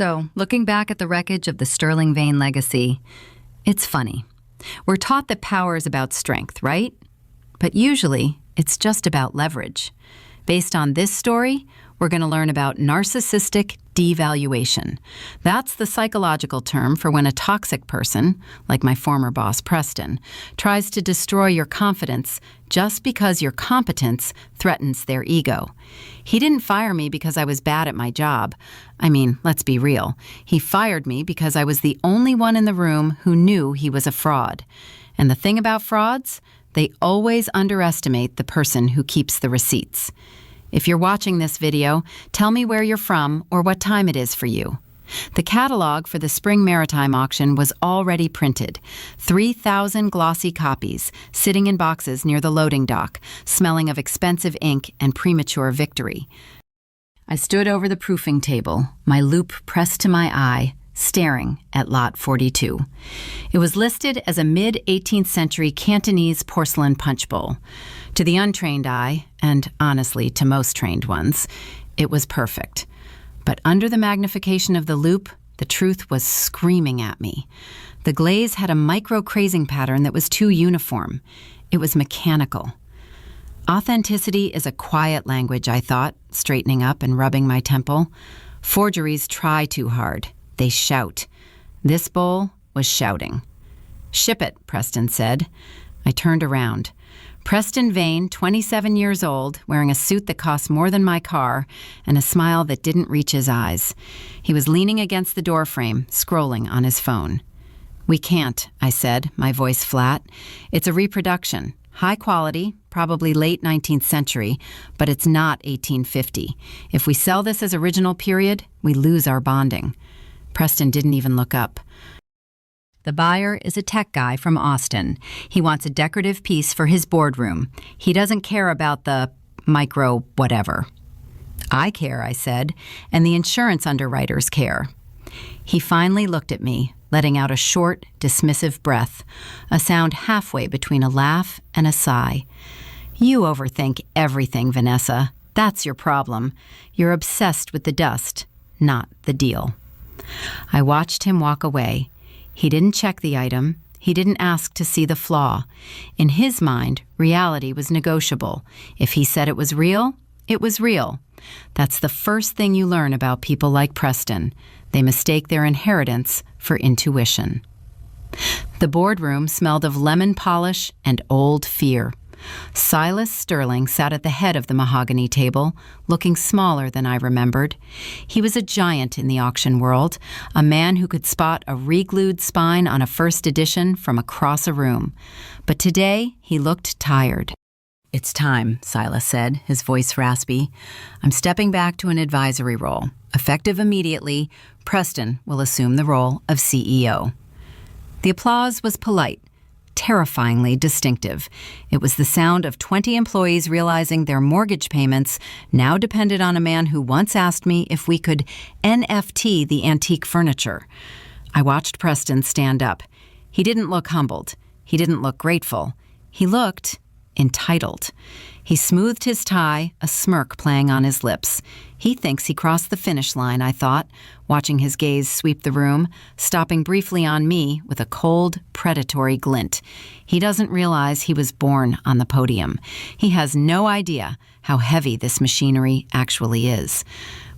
So, looking back at the wreckage of the Sterling-Vane legacy, it's funny. We're taught that power is about strength, right? But usually, it's just about leverage. Based on this story, we're going to learn about narcissistic devaluation. That's the psychological term for when a toxic person, like my former boss Preston, tries to destroy your confidence just because your competence threatens their ego. He didn't fire me because I was bad at my job. I mean, let's be real. He fired me because I was the only one in the room who knew he was a fraud. And the thing about frauds, they always underestimate the person who keeps the receipts. If you're watching this video, tell me where you're from or what time it is for you. The catalog for the Spring Maritime auction was already printed. 3,000 glossy copies, sitting in boxes near the loading dock, smelling of expensive ink and premature victory. I stood over the proofing table, my loupe pressed to my eye, staring at Lot 42. It was listed as a mid-18th century Cantonese porcelain punch bowl. To the untrained eye, and honestly to most trained ones, it was perfect. But under the magnification of the loupe, the truth was screaming at me. The glaze had a micro-crazing pattern that was too uniform. It was mechanical. Authenticity is a quiet language, I thought, straightening up and rubbing my temple. Forgeries try too hard. They shout. This bowl was shouting. "Ship it," Preston said. I turned around. Preston Vane, 27 years old, wearing a suit that cost more than my car, and a smile that didn't reach his eyes. He was leaning against the doorframe, scrolling on his phone. "We can't," I said, my voice flat. "It's a reproduction. High quality, probably late 19th century, but it's not 1850. If we sell this as original period, we lose our bonding." Preston didn't even look up. The buyer is a tech guy from Austin. He wants a decorative piece for his boardroom. He doesn't care about the micro whatever. "I care," I said, "and the insurance underwriters care." He finally looked at me, letting out a short, dismissive breath, a sound halfway between a laugh and a sigh. "You overthink everything, Vanessa. That's your problem. You're obsessed with the dust, not the deal." I watched him walk away. He didn't check the item. He didn't ask to see the flaw. In his mind, reality was negotiable. If he said it was real, it was real. That's the first thing you learn about people like Preston. They mistake their inheritance for intuition. The boardroom smelled of lemon polish and old fear. Silas Sterling sat at the head of the mahogany table, looking smaller than I remembered. He was a giant in the auction world, a man who could spot a re-glued spine on a first edition from across a room. But today, he looked tired. "It's time," Silas said, his voice raspy. "I'm stepping back to an advisory role. Effective immediately, Preston will assume the role of CEO." The applause was polite, terrifyingly distinctive. It was the sound of 20 employees realizing their mortgage payments now depended on a man who once asked me if we could NFT the antique furniture. I watched Preston stand up. He didn't look humbled. He didn't look grateful. He looked entitled. He smoothed his tie, a smirk playing on his lips. He thinks he crossed the finish line, I thought, watching his gaze sweep the room, stopping briefly on me with a cold, predatory glint. He doesn't realize he was born on the podium. He has no idea how heavy this machinery actually is.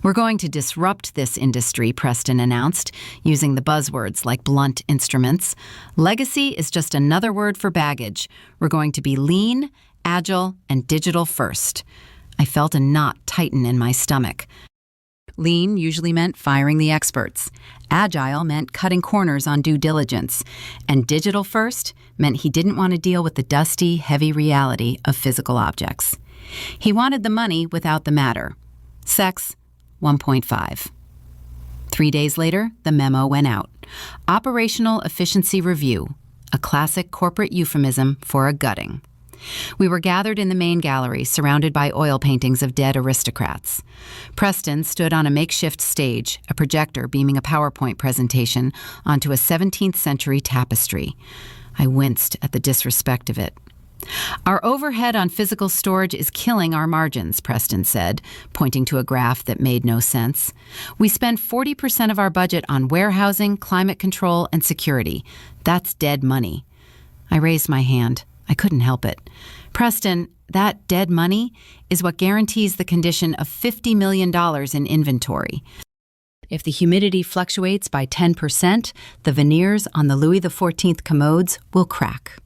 "We're going to disrupt this industry," Preston announced, using the buzzwords like blunt instruments. "Legacy is just another word for baggage. We're going to be lean, agile, and digital first." I felt a knot tighten in my stomach. Lean usually meant firing the experts. Agile meant cutting corners on due diligence. And digital first meant he didn't want to deal with the dusty, heavy reality of physical objects. He wanted the money without the matter. Sex, 1.5. 3 days later, the memo went out. Operational Efficiency Review, a classic corporate euphemism for a gutting. We were gathered in the main gallery, surrounded by oil paintings of dead aristocrats. Preston stood on a makeshift stage, a projector beaming a PowerPoint presentation onto a 17th century tapestry. I winced at the disrespect of it. Our overhead on physical storage is killing our margins, Preston said, pointing to a graph that made no sense. We spend 40% of our budget on warehousing, climate control, and security. That's dead money. I raised my hand. I couldn't help it. Preston, that dead money is what guarantees the condition of $50 million in inventory. If the humidity fluctuates by 10%, the veneers on the Louis XIV commodes will crack.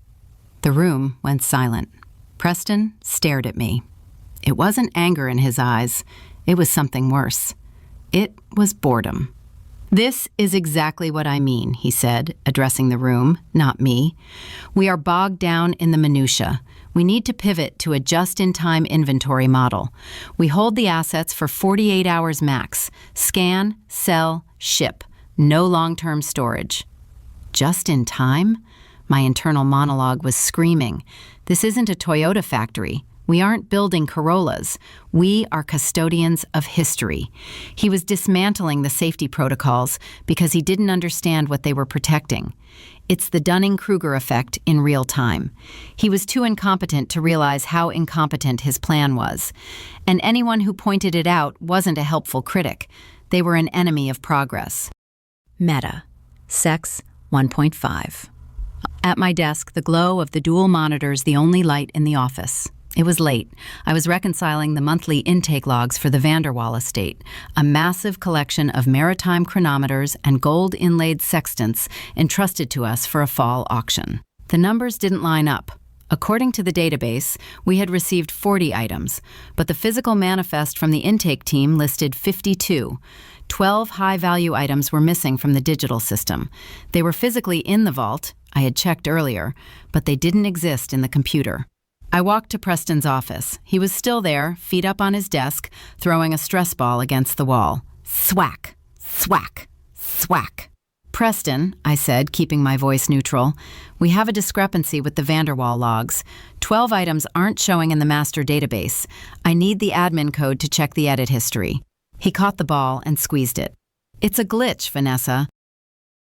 The room went silent. Preston stared at me. It wasn't anger in his eyes. It was something worse. It was boredom. "This is exactly what I mean," he said, addressing the room, not me. "We are bogged down in the minutia. We need to pivot to a just-in-time inventory model. We hold the assets for 48 hours max. Scan, sell, ship. No long-term storage." Just in time? My internal monologue was screaming. This isn't a Toyota factory. We aren't building Corollas. We are custodians of history. He was dismantling the safety protocols because he didn't understand what they were protecting. It's the Dunning-Kruger effect in real time. He was too incompetent to realize how incompetent his plan was. And anyone who pointed it out wasn't a helpful critic. They were an enemy of progress. Meta. Sex 1.5. At my desk, the glow of the dual monitors the only light in the office. It was late. I was reconciling the monthly intake logs for the Vanderwall estate, a massive collection of maritime chronometers and gold-inlaid sextants entrusted to us for a fall auction. The numbers didn't line up. According to the database, we had received 40 items, but the physical manifest from the intake team listed 52. 12 high-value items were missing from the digital system. They were physically in the vault, I had checked earlier, but they didn't exist in the computer. I walked to Preston's office. He was still there, feet up on his desk, throwing a stress ball against the wall. Thwack, thwack, thwack. "Preston," I said, keeping my voice neutral, "we have a discrepancy with the Vanderwall logs. 12 items aren't showing in the master database. I need the admin code to check the edit history." He caught the ball and squeezed it. "It's a glitch, Vanessa.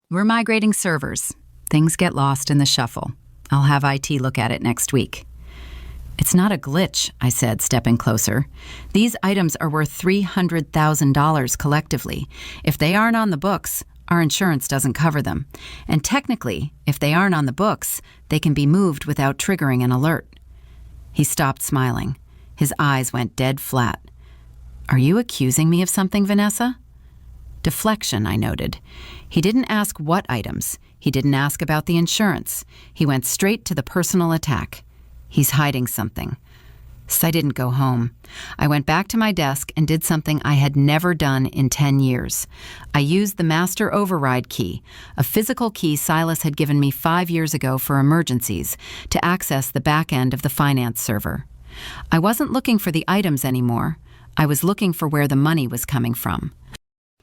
We're migrating servers. Things get lost in the shuffle. I'll have IT look at it next week." "It's not a glitch," I said, stepping closer. "These items are worth $300,000 collectively. If they aren't on the books, our insurance doesn't cover them. And technically, if they aren't on the books, they can be moved without triggering an alert." He stopped smiling. His eyes went dead flat. "Are you accusing me of something, Vanessa?" Deflection, I noted. He didn't ask what items. He didn't ask about the insurance. He went straight to the personal attack. He's hiding something. So I didn't go home. I went back to my desk and did something I had never done in 10 years. I used the master override key, a physical key Silas had given me 5 years ago for emergencies, to access the back end of the finance server. I wasn't looking for the items anymore. I was looking for where the money was coming from.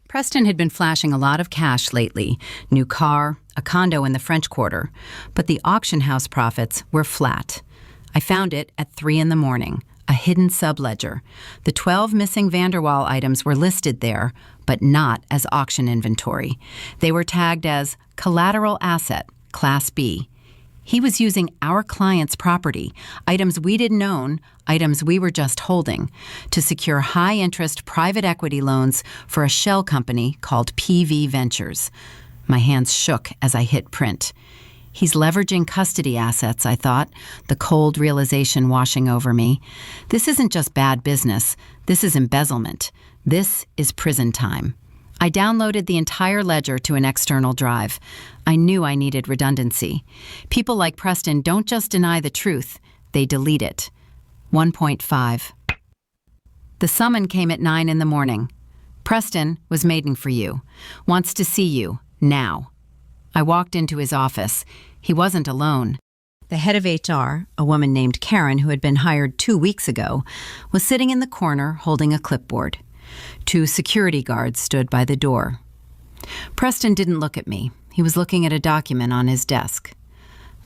Preston had been flashing a lot of cash lately, new car, a condo in the French Quarter, but the auction house profits were flat. I found it at 3 a.m, a hidden subledger. The 12 missing Vanderwall items were listed there, but not as auction inventory. They were tagged as collateral asset, Class B. He was using our client's property, items we didn't own, items we were just holding, to secure high-interest private equity loans for a shell company called PV Ventures. My hands shook as I hit print. He's leveraging custody assets, I thought, the cold realization washing over me. This isn't just bad business. This is embezzlement. This is prison time. I downloaded the entire ledger to an external drive. I knew I needed redundancy. People like Preston don't just deny the truth, they delete it. 1.5. The summon came at 9 a.m. "Preston was maiden for you. Wants to see you, now." I walked into his office. He wasn't alone. The head of HR, a woman named Karen who had been hired 2 weeks ago, was sitting in the corner holding a clipboard. 2 security guards stood by the door. Preston didn't look at me. He was looking at a document on his desk.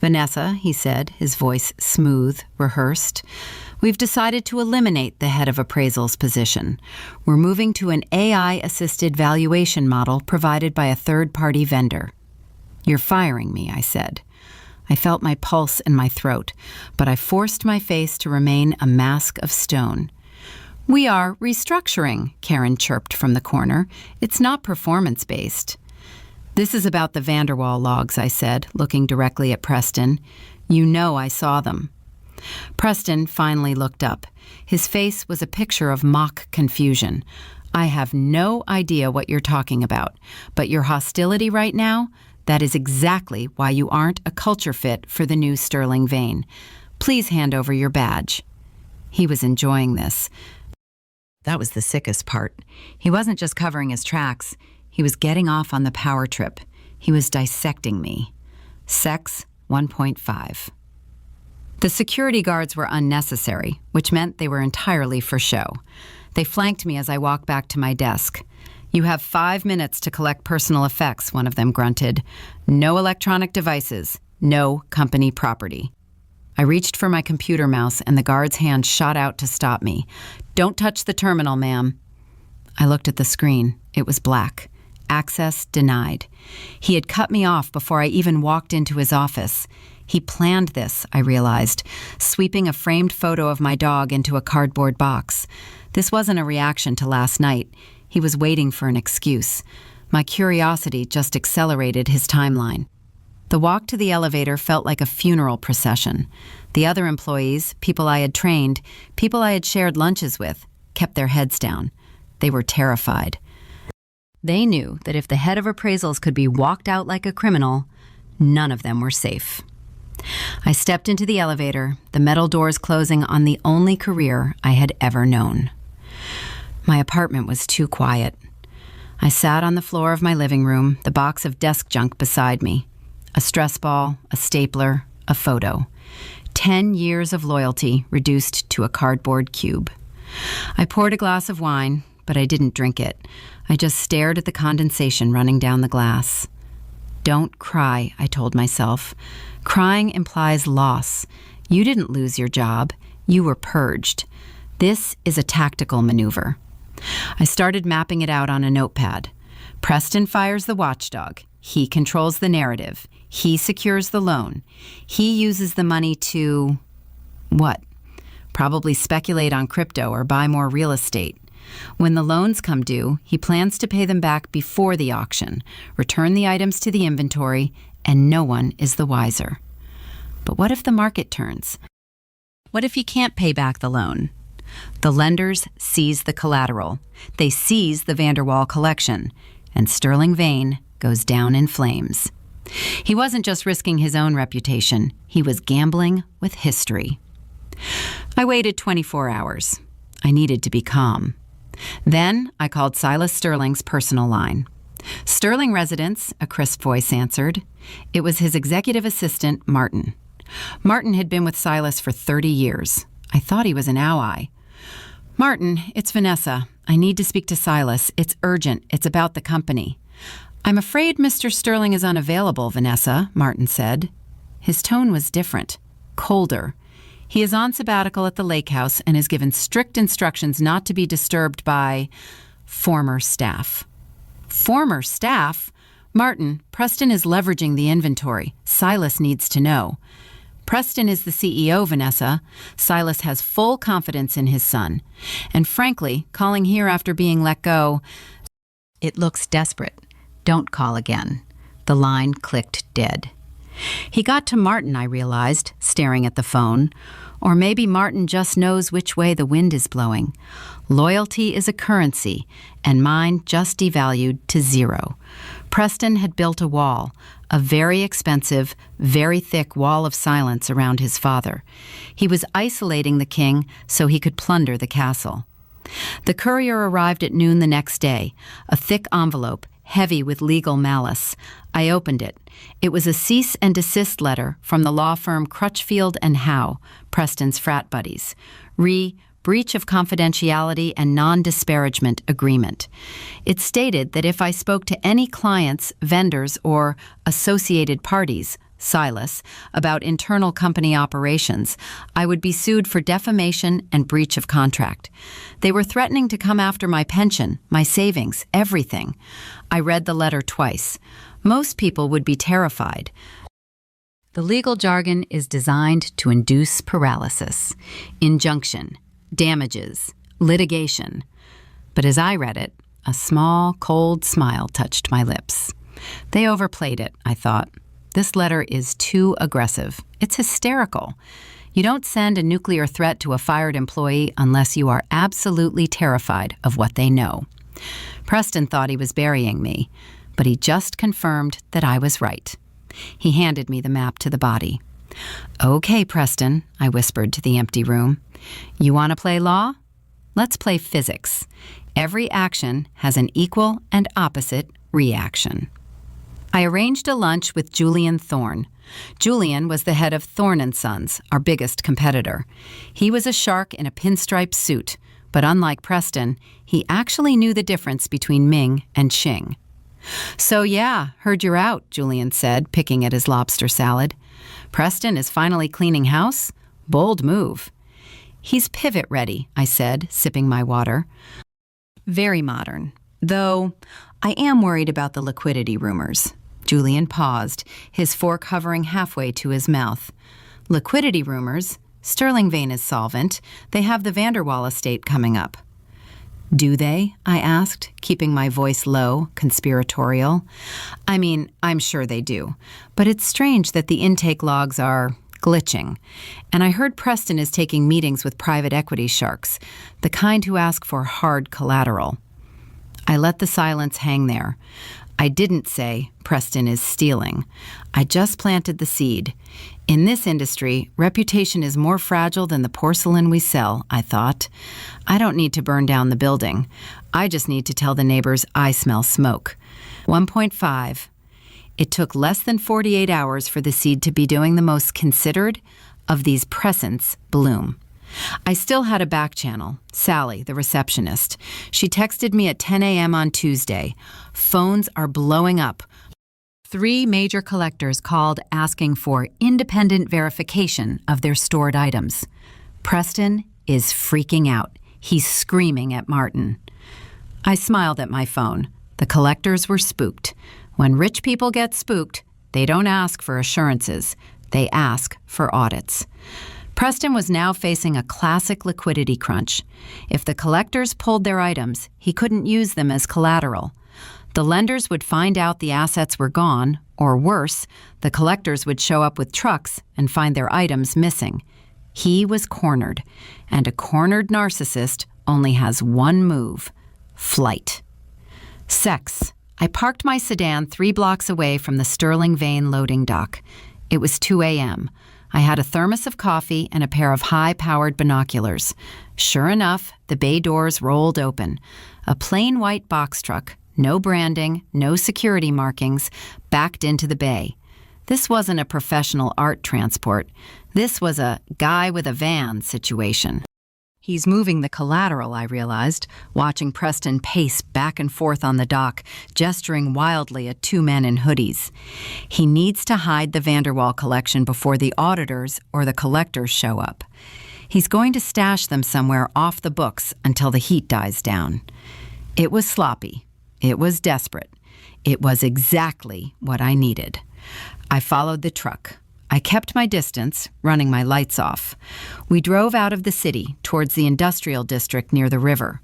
"Vanessa," he said, his voice smooth, rehearsed, "we've decided to eliminate the head of appraisals position. We're moving to an AI-assisted valuation model provided by a third-party vendor." "You're firing me," I said. I felt my pulse in my throat, but I forced my face to remain a mask of stone. "We are restructuring," Karen chirped from the corner. "It's not performance-based." "This is about the Vanderwall logs," I said, looking directly at Preston. "You know I saw them." Preston finally looked up. His face was a picture of mock confusion. "I have no idea what you're talking about, but your hostility right now, that is exactly why you aren't a culture fit for the new Sterling-Vane. Please hand over your badge." He was enjoying this. That was the sickest part. He wasn't just covering his tracks. He was getting off on the power trip. He was dissecting me. Sex 1.5. The security guards were unnecessary, which meant they were entirely for show. They flanked me as I walked back to my desk. "You have 5 minutes to collect personal effects," one of them grunted. "No electronic devices, no company property." I reached for my computer mouse and the guard's hand shot out to stop me. "Don't touch the terminal, ma'am." I looked at the screen. It was black. Access denied. He had cut me off before I even walked into his office. He planned this, I realized, sweeping a framed photo of my dog into a cardboard box. This wasn't a reaction to last night. He was waiting for an excuse. My curiosity just accelerated his timeline. The walk to the elevator felt like a funeral procession. The other employees, people I had trained, people I had shared lunches with, kept their heads down. They were terrified. They knew that if the head of appraisals could be walked out like a criminal, none of them were safe. I stepped into the elevator, the metal doors closing on the only career I had ever known. My apartment was too quiet. I sat on the floor of my living room, the box of desk junk beside me. A stress ball, a stapler, a photo. 10 years of loyalty reduced to a cardboard cube. I poured a glass of wine, but I didn't drink it. I just stared at the condensation running down the glass. "Don't cry," I told myself. "Crying implies loss. You didn't lose your job. You were purged. This is a tactical maneuver." I started mapping it out on a notepad. Preston fires the watchdog. He controls the narrative. He secures the loan. He uses the money to... what? Probably speculate on crypto or buy more real estate. When the loans come due, he plans to pay them back before the auction, return the items to the inventory, and no one is the wiser. But what if the market turns? What if he can't pay back the loan? The lenders seize the collateral. They seize the Vanderwall collection, and Sterling-Vane goes down in flames. He wasn't just risking his own reputation. He was gambling with history. I waited 24 hours. I needed to be calm. Then I called Silas Sterling's personal line. "Sterling residence," a crisp voice answered. It was his executive assistant, Martin. Martin had been with Silas for 30 years. I thought he was an ally. "Martin, it's Vanessa. I need to speak to Silas. It's urgent. It's about the company." "I'm afraid Mr. Sterling is unavailable, Vanessa," Martin said. His tone was different, colder. "He is on sabbatical at the lake house and is given strict instructions not to be disturbed by former staff." "Former staff? Martin, Preston is leveraging the inventory. Silas needs to know." "Preston is the CEO, Vanessa. Silas has full confidence in his son. And frankly, calling here after being let go, it looks desperate. Don't call again." The line clicked dead. He got to Martin, I realized, staring at the phone. Or maybe Martin just knows which way the wind is blowing. Loyalty is a currency, and mine just devalued to 0. Preston had built a wall, a very expensive, very thick wall of silence around his father. He was isolating the king so he could plunder the castle. The courier arrived at noon the next day, a thick envelope, heavy with legal malice. I opened it. It was a cease and desist letter from the law firm Crutchfield and Howe, Preston's frat buddies. Breach of confidentiality and non-disparagement agreement. It stated that if I spoke to any clients, vendors, or associated parties, Silas, about internal company operations, I would be sued for defamation and breach of contract. They were threatening to come after my pension, my savings, everything. I read the letter twice. Most people would be terrified. The legal jargon is designed to induce paralysis, injunction, damages, litigation. But as I read it, a small, cold smile touched my lips. They overplayed it, I thought. This letter is too aggressive. It's hysterical. You don't send a nuclear threat to a fired employee unless you are absolutely terrified of what they know. Preston thought he was burying me, but he just confirmed that I was right. He handed me the map to the body. "Okay, Preston," I whispered to the empty room. "You want to play law? Let's play physics. Every action has an equal and opposite reaction." I arranged a lunch with Julian Thorne. Julian was the head of Thorne & Sons, our biggest competitor. He was a shark in a pinstripe suit, but unlike Preston, he actually knew the difference between Ming and Xing. "So yeah, heard you're out," Julian said, picking at his lobster salad. "Preston is finally cleaning house? Bold move." "He's pivot ready," I said, sipping my water. "Very modern. Though I am worried about the liquidity rumors." Julian paused, his fork hovering halfway to his mouth. "Liquidity rumors? Sterling-Vane is solvent. They have the Vanderwall estate coming up." "Do they?" I asked, keeping my voice low, conspiratorial. "I mean, I'm sure they do. But it's strange that the intake logs are glitching. And I heard Preston is taking meetings with private equity sharks, the kind who ask for hard collateral." I let the silence hang there. I didn't say Preston is stealing. I just planted the seed. In this industry, reputation is more fragile than the porcelain we sell, I thought. I don't need to burn down the building. I just need to tell the neighbors I smell smoke. 1.5. It took less than 48 hours for the seed to be doing the most considered of these presents bloom. I still had a back channel, Sally, the receptionist. She texted me at 10 a.m. on Tuesday. "Phones are blowing up. 3 major collectors called asking for independent verification of their stored items. Preston is freaking out. He's screaming at Martin." I smiled at my phone. The collectors were spooked. When rich people get spooked, they don't ask for assurances. They ask for audits. Preston was now facing a classic liquidity crunch. If the collectors pulled their items, he couldn't use them as collateral. The lenders would find out the assets were gone, or worse, the collectors would show up with trucks and find their items missing. He was cornered, and a cornered narcissist only has one move: flight. Sex. I parked my sedan 3 blocks away from the Sterling-Vane loading dock. It was 2 a.m. I had a thermos of coffee and a pair of high-powered binoculars. Sure enough, the bay doors rolled open. A plain white box truck, no branding, no security markings, backed into the bay. This wasn't a professional art transport. This was a guy with a van situation. He's moving the collateral, I realized, watching Preston pace back and forth on the dock, gesturing wildly at 2 men in hoodies. He needs to hide the Vanderwall collection before the auditors or the collectors show up. He's going to stash them somewhere off the books until the heat dies down. It was sloppy. It was desperate. It was exactly what I needed. I followed the truck. I kept my distance, running my lights off. We drove out of the city towards the industrial district near the river.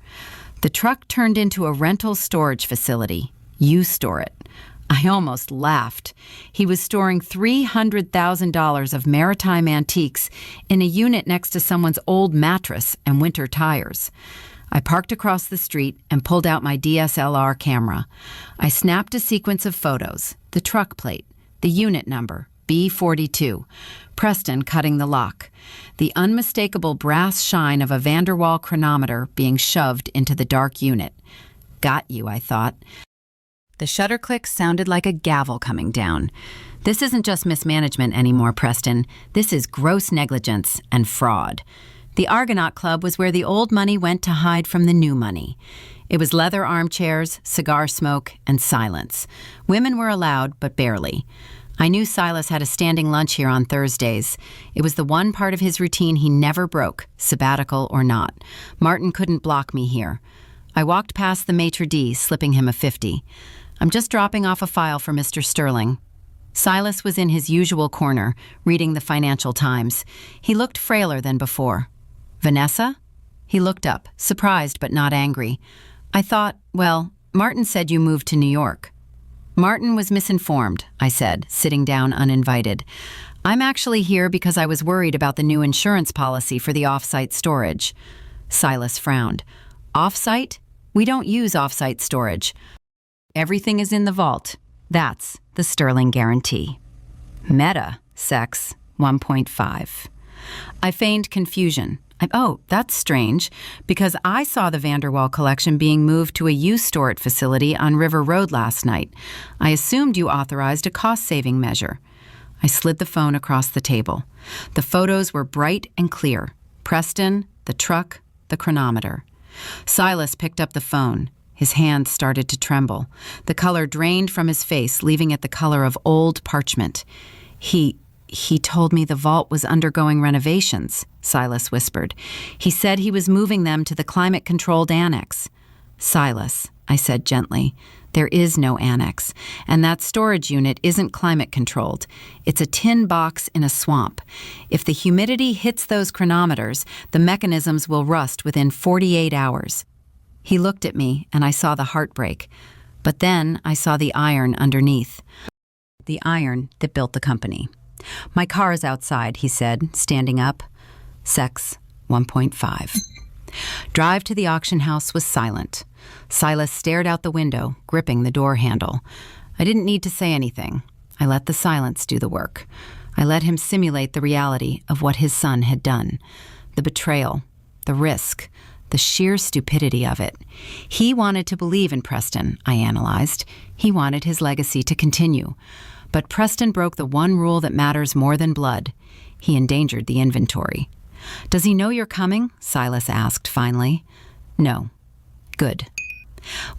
The truck turned into a rental storage facility. You store it. I almost laughed. He was storing $300,000 of maritime antiques in a unit next to someone's old mattress and winter tires. I parked across the street and pulled out my DSLR camera. I snapped a sequence of photos: the truck plate, the unit number, B42, Preston cutting the lock, the unmistakable brass shine of a Vanderwall chronometer being shoved into the dark unit. Got you, I thought. The shutter click sounded like a gavel coming down. This isn't just mismanagement anymore, Preston. This is gross negligence and fraud. The Argonaut Club was where the old money went to hide from the new money. It was leather armchairs, cigar smoke, and silence. Women were allowed, but barely. I knew Silas had a standing lunch here on Thursdays. It was the one part of his routine he never broke, sabbatical or not. Martin couldn't block me here. I walked past the maitre d', slipping him a 50. "I'm just dropping off a file for Mr. Sterling." Silas was in his usual corner, reading the Financial Times. He looked frailer than before. Vanessa? He looked up, surprised but not angry. I thought, well, Martin said you moved to New York. Martin was misinformed, I said, sitting down uninvited. I'm actually here because I was worried about the new insurance policy for the off-site storage. Silas frowned. Off-site? We don't use off-site storage. Everything is in the vault. That's the Sterling guarantee. Meta, Sex 1.5. I feigned confusion. Oh, that's strange, because I saw the Vanderwall collection being moved to a U-Store facility on River Road last night. I assumed you authorized a cost-saving measure. I slid the phone across the table. The photos were bright and clear. Preston, the truck, the chronometer. Silas picked up the phone. His hand started to tremble. The color drained from his face, leaving it the color of old parchment. He told me the vault was undergoing renovations, Silas whispered. He said he was moving them to the climate-controlled annex. Silas, I said gently, there is no annex, and that storage unit isn't climate-controlled. It's a tin box in a swamp. If the humidity hits those chronometers, the mechanisms will rust within 48 hours. He looked at me, and I saw the heartbreak. But then I saw the iron underneath. The iron that built the company. My car is outside, he said, standing up. Sex 1.5. Drive to the auction house was silent. Silas stared out the window, gripping the door handle. I didn't need to say anything. I let the silence do the work. I let him simulate the reality of what his son had done. The betrayal, the risk, the sheer stupidity of it. He wanted to believe in Preston, I analyzed. He wanted his legacy to continue. But Preston broke the one rule that matters more than blood. He endangered the inventory. Does he know you're coming? Silas asked finally. No. Good.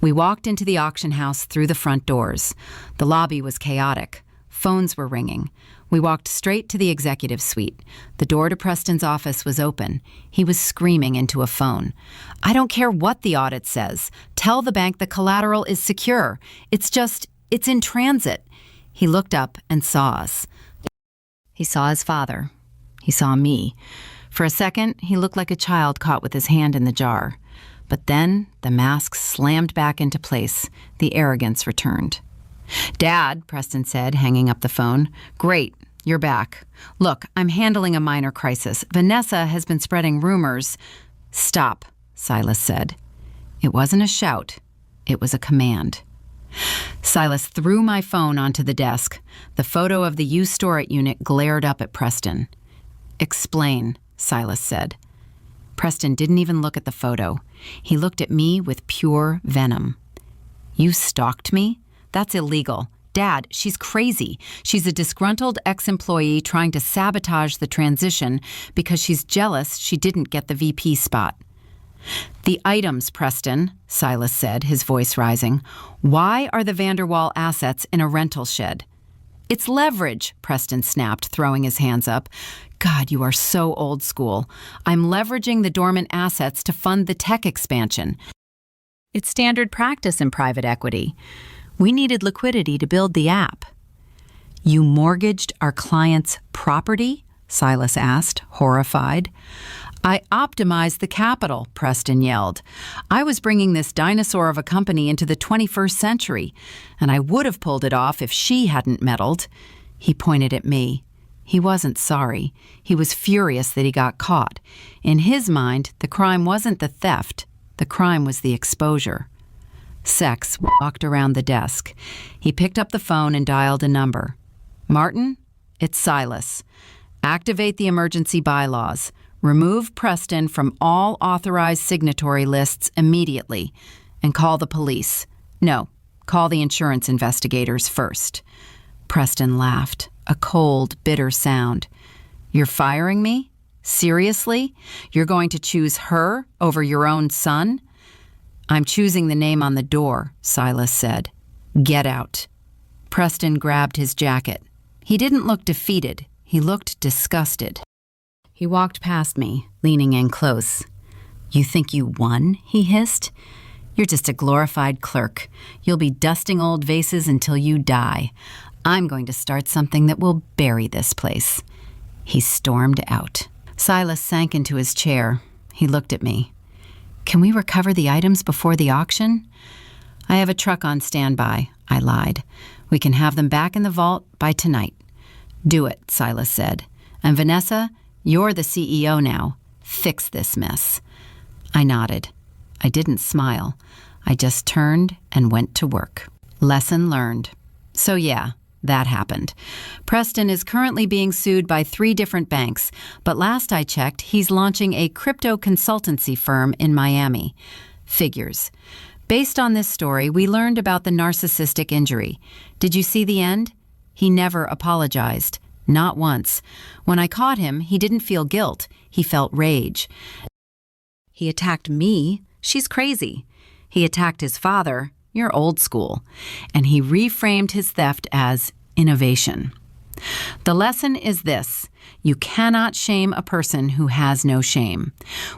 We walked into the auction house through the front doors. The lobby was chaotic. Phones were ringing. We walked straight to the executive suite. The door to Preston's office was open. He was screaming into a phone. I don't care what the audit says. Tell the bank the collateral is secure. It's in transit. He looked up and saw us. He saw his father. He saw me. For a second, he looked like a child caught with his hand in the jar. But then the mask slammed back into place. The arrogance returned. Dad, Preston said, hanging up the phone. Great, you're back. Look, I'm handling a minor crisis. Vanessa has been spreading rumors. Stop, Silas said. It wasn't a shout. It was a command. Silas threw my phone onto the desk. The photo of the U-Store unit glared up at Preston. Explain, Silas said. Preston didn't even look at the photo. He looked at me with pure venom. You stalked me? That's illegal. Dad, she's crazy. She's a disgruntled ex-employee trying to sabotage the transition because she's jealous she didn't get the VP spot. The items, Preston, Silas said, his voice rising. Why are the Vanderwall assets in a rental shed? It's leverage, Preston snapped, throwing his hands up. God, you are so old school. I'm leveraging the dormant assets to fund the tech expansion. It's standard practice in private equity. We needed liquidity to build the app. You mortgaged our client's property? Silas asked, horrified. I optimized the capital, Preston yelled. I was bringing this dinosaur of a company into the 21st century, and I would have pulled it off if she hadn't meddled. He pointed at me. He wasn't sorry. He was furious that he got caught. In his mind, the crime wasn't the theft. The crime was the exposure. Sex walked around the desk. He picked up the phone and dialed a number. Martin, it's Silas. Activate the emergency bylaws. Remove Preston from all authorized signatory lists immediately and call the police. No, call the insurance investigators first. Preston laughed, a cold, bitter sound. You're firing me? Seriously? You're going to choose her over your own son? I'm choosing the name on the door, Silas said. Get out. Preston grabbed his jacket. He didn't look defeated. He looked disgusted. He walked past me, leaning in close. You think you won? He hissed. You're just a glorified clerk. You'll be dusting old vases until you die. I'm going to start something that will bury this place." He stormed out. Silas sank into his chair. He looked at me. "Can we recover the items before the auction?" "I have a truck on standby," I lied. "We can have them back in the vault by tonight." "Do it," Silas said. "And Vanessa, you're the CEO now. Fix this mess." I nodded. I didn't smile. I just turned and went to work. Lesson learned. So yeah, that happened. Preston is currently being sued by 3 different banks, but last I checked, he's launching a crypto consultancy firm in Miami. Figures. Based on this story, we learned about the narcissistic injury. Did you see the end? He never apologized. Not once. When I caught him, he didn't feel guilt. He felt rage. He attacked me. She's crazy. He attacked his father. You're old school. And he reframed his theft as innovation. The lesson is this: you cannot shame a person who has no shame.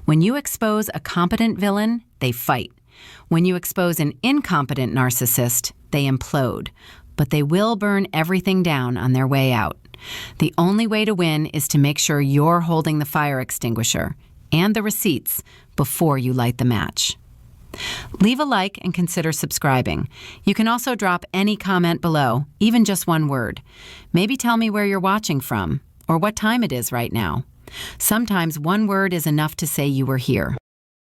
When you expose a competent villain, they fight. When you expose an incompetent narcissist, they implode. But they will burn everything down on their way out. The only way to win is to make sure you're holding the fire extinguisher and the receipts before you light the match. Leave a like and consider subscribing. You can also drop any comment below, even just one word. Maybe tell me where you're watching from or what time it is right now. Sometimes one word is enough to say you were here.